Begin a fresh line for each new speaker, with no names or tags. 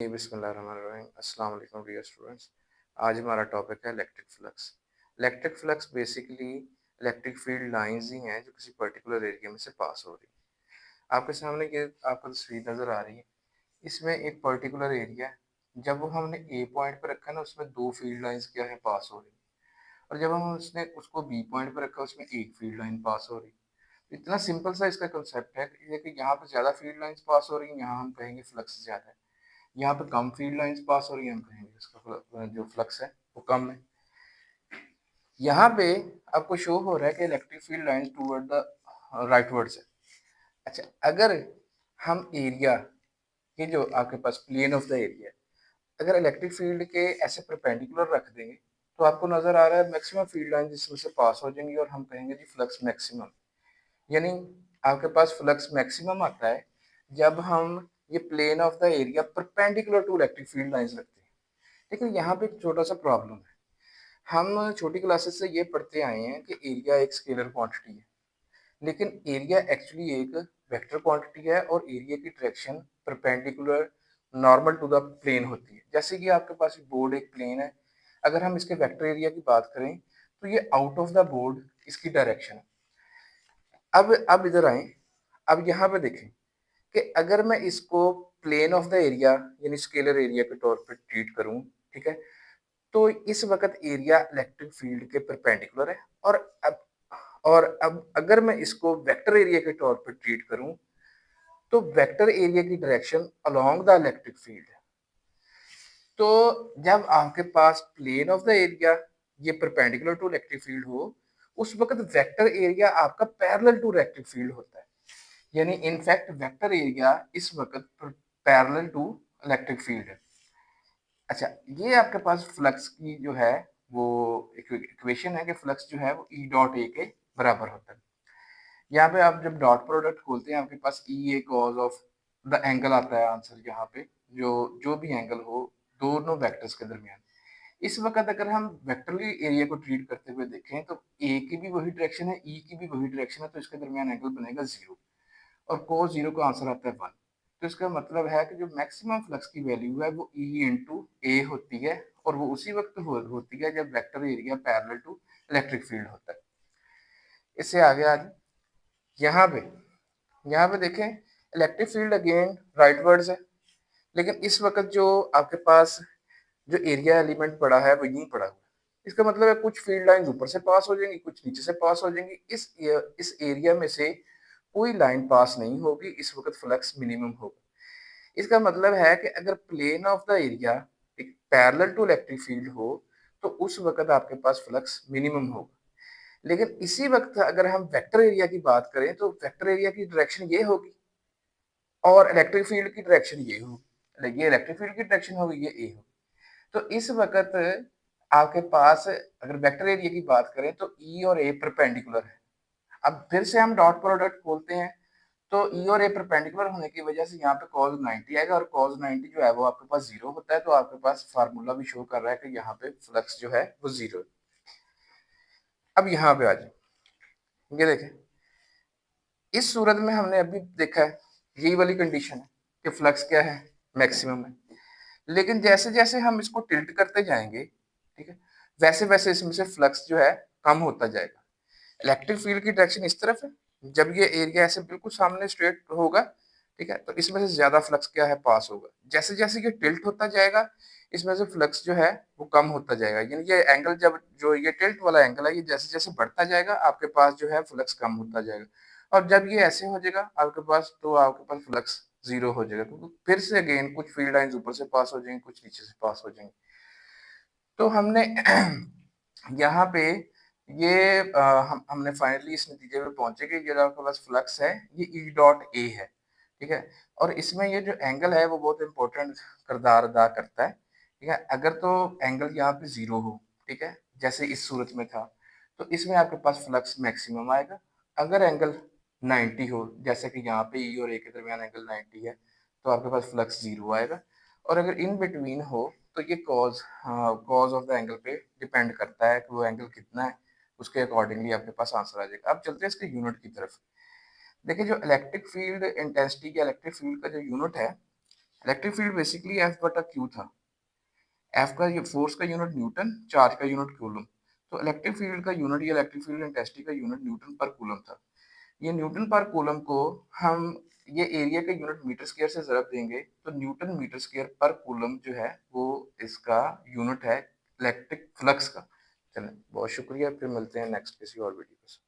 बिस्मिल्लाहिर्रहमानिर्रहीम। अस्सलाम वालेकुम डियर स्टूडेंट्स। आज हमारा टॉपिक है electric flux. Electric flux basically electric field lines ही हैं जो किसी पर्टिकुलर एरिया में से पास हो रही हैं। आपके सामने ये आपको तस्वीर नज़र आ रही है। इसमें एक पर्टिकुलर एरिया है। जब वो हमने ए पॉइंट पर रखा है ना, उसमें दो फील्ड लाइंस क्या है पास हो रही है, और जब हम उसने उसको बी पॉइंट पर रखा उसमें एक फील्ड लाइन पास हो रही है। इतना सिंपल सा इसका कंसेप्ट है कि यहाँ पे ज़्यादा फील्ड लाइंस पास हो रही हैं, यहाँ हम कहेंगे फ्लक्स ज़्यादा है। यहाँ पे कम फील्ड लाइंस पास हो रही है, हम कहेंगे इसका जो फ्लक्स है वो कम है। यहाँ पे आपको शो हो रहा है कि electric field lines toward the rightwards है। अच्छा, अगर हम एरिया ये जो आपके पास प्लेन ऑफ द एरिया, अगर इलेक्ट्रिक फील्ड के ऐसे परपेंडिकुलर रख देंगे तो आपको नजर आ रहा है मैक्सिमम फील्ड लाइन जिसमें से पास हो जाएंगी, और हम कहेंगे जी फ्लक्स मैक्सिमम। यानी आपके पास फ्लक्स मैक्सिमम आता है जब हम ये plane of the area perpendicular to electric field lines रखते हैं। लेकिन यहाँ पे एक छोटा सा प्रॉब्लम है। हम छोटी क्लासेस से ये पढ़ते आए हैं कि एरिया एक स्केलर क्वांटिटी है, लेकिन एरिया एक्चुअली एक वेक्टर क्वांटिटी है, और एरिया की direction perpendicular normal to the plane होती है। जैसे कि आपके पास बोर्ड एक प्लेन है, अगर हम इसके वेक्टर एरिया की बात करें तो ये आउट ऑफ द बोर्ड इसकी डायरेक्शन है। अब इधर आए, अब यहाँ पे देखें कि अगर मैं इसको प्लेन ऑफ द एरिया यानी स्केलर एरिया के तौर पर ट्रीट करूं, ठीक है, तो इस वक्त एरिया इलेक्ट्रिक फील्ड के परपेंडिकुलर है। और अब अगर मैं इसको वेक्टर एरिया के तौर पर ट्रीट करूं तो वेक्टर एरिया की direction along the electric field है। तो जब आपके पास प्लेन ऑफ द एरिया ये परपेंडिकुलर टू इलेक्ट्रिक फील्ड हो, उस वक्त वेक्टर एरिया आपका पैरेलल टू इलेक्ट्रिक फील्ड होता है। यानी इनफैक्ट वेक्टर एरिया इस वक्त पैरेलल टू इलेक्ट्रिक फील्ड है। अच्छा, ये आपके पास फ्लक्स की जो है वो इक्वेशन है कि फ्लक्स जो है वो ई डॉट ए के बराबर होता है। यहाँ पे आप जब डॉट प्रोडक्ट खोलते हैं आपके पास ई ए कॉज ऑफ द एंगल आता है आंसर। यहाँ पे जो जो भी एंगल हो दोनों वेक्टर्स के दरमियान। इस वक्त अगर हम वेक्टरली एरिया को ट्रीट करते हुए देखें तो ए की भी वही डायरेक्शन है, ई की भी वही डायरेक्शन है, तो इसके दरमियान एंगल बनेगा जीरो, और cos जीरो का आंसर आता है 1। तो इसका मतलब है कि जो मैक्सिमम फ्लक्स की वैल्यू है वो E इंटू ए होती है, और वो उसी वक्त होती है जब vector area parallel to electric field होता है। इससे आगे आज यहाँ पे देखें, इलेक्ट्रिक फील्ड अगेन राइटवर्ड्स है, लेकिन इस वक्त जो आपके पास जो एरिया एलिमेंट पड़ा है वो यूं पड़ा हुआ है। इसका मतलब है कुछ फील्ड लाइन ऊपर से पास हो जाएंगी, कुछ नीचे से पास हो जाएंगी। इस एरिया में से कोई लाइन पास नहीं होगी, इस वक्त फ्लक्स मिनिमम होगा। इसका मतलब है कि अगर प्लेन ऑफ द एरिया एक पैरेलल टू इलेक्ट्रिक फील्ड हो तो उस वक्त आपके पास फ्लक्स मिनिमम होगा। लेकिन इसी वक्त अगर हम वेक्टर एरिया की बात करें तो वेक्टर एरिया की डायरेक्शन ये होगी और इलेक्ट्रिक फील्ड की डायरेक्शन ये होगी। ये इलेक्ट्रिक फील्ड की डायरेक्शन होगी, ये ए होगी। तो इस वक्त आपके पास अगर वेक्टर एरिया की बात करें तो ई और ए परपेंडिकुलर है। अब फिर से हम डॉट प्रोडक्ट खोलते हैं तो ई और ए परपेंडिकुलर होने की वजह से यहाँ पे cos 90 आएगा, और cos 90 जो है वो आपके पास जीरो होता है। तो आपके पास फार्मूला भी शो कर रहा है कि यहाँ पे फ्लक्स जो है वो जीरो है। अब यहाँ पे आ जाए, ये देखें, इस सूरत में हमने अभी देखा है यही वाली कंडीशन है कि फ्लक्स क्या है, मैक्सिमम है। लेकिन जैसे जैसे हम इसको टिल्ट करते जाएंगे, ठीक है, वैसे वैसे इसमें से फ्लक्स जो है कम होता जाएगा। इलेक्ट्रिक फील्ड की डायरेक्शन इस तरफ है, जब ये एरिया ऐसे बिल्कुल सामने स्ट्रेट होगा, ठीक है, तो इसमें से ज्यादा फ्लक्स क्या है पास होगा। जैसे जैसे ये टिल्ट होता जाएगा इसमें से फ्लक्स जो है वो कम होता जाएगा। यानी ये एंगल जब जो ये टिल्ट वाला एंगल है ये जैसे जैसे बढ़ता जाएगा आपके पास जो है फ्लक्स कम होता जाएगा, और जब ये ऐसे हो जाएगा आपके पास तो आपके पास फ्लक्स जीरो हो जाएगा। तो फिर से अगेन कुछ फील्ड लाइंस ऊपर से पास हो जाएंगी, कुछ नीचे से पास हो जाएंगी। तो हमने यहाँ पे ये हमने फाइनली इस नतीजे पे पहुंचे कि ये जो आपके पास फ्लक्स है ये ई डॉट ए है, ठीक है, और इसमें ये जो एंगल है वो बहुत इंपॉर्टेंट किरदार अदा करता है, ठीक है। अगर तो एंगल यहाँ पे जीरो हो, ठीक है, जैसे इस सूरत में था, तो इसमें आपके पास फ्लक्स मैक्सिमम आएगा। अगर एंगल 90 हो, जैसे कि यहाँ पे ई और ए के दरमियान एंगल 90 है, तो आपके पास फ्लक्स जीरो आएगा। और अगर इन बिटवीन हो तो ये कॉज ऑफ द एंगल पे डिपेंड करता है कि वो एंगल कितना है, उसके अकॉर्डिंगली आपके पास आंसर आ जाएगा। अब चलते हैं इसके यूनिट की तरफ। देखिए, जो इलेक्ट्रिक फील्ड इंटेंसिटी या इलेक्ट्रिक फील्ड का जो यूनिट है इलेक्ट्रिक फील्ड बेसिकली एफ बटा क्यू था। एफ का ये फोर्स का यूनिट न्यूटन, चार्ज का यूनिट कूलम। तो इलेक्ट्रिक फील्ड का यूनिट या इलेक्ट्रिक फील्ड इंटेंसिटी का यूनिट न्यूटन पर कूलम था। ये न्यूटन पर कूलम को हम ये एरिया का यूनिट मीटर स्क्वायर से ज़रब देंगे तो न्यूटन मीटर स्क्वायर पर कूलम जो है वो इसका यूनिट है इलेक्ट्रिक फ्लक्स का। चलें, बहुत शुक्रिया, फिर मिलते हैं नेक्स्ट किसी और वीडियो के साथ।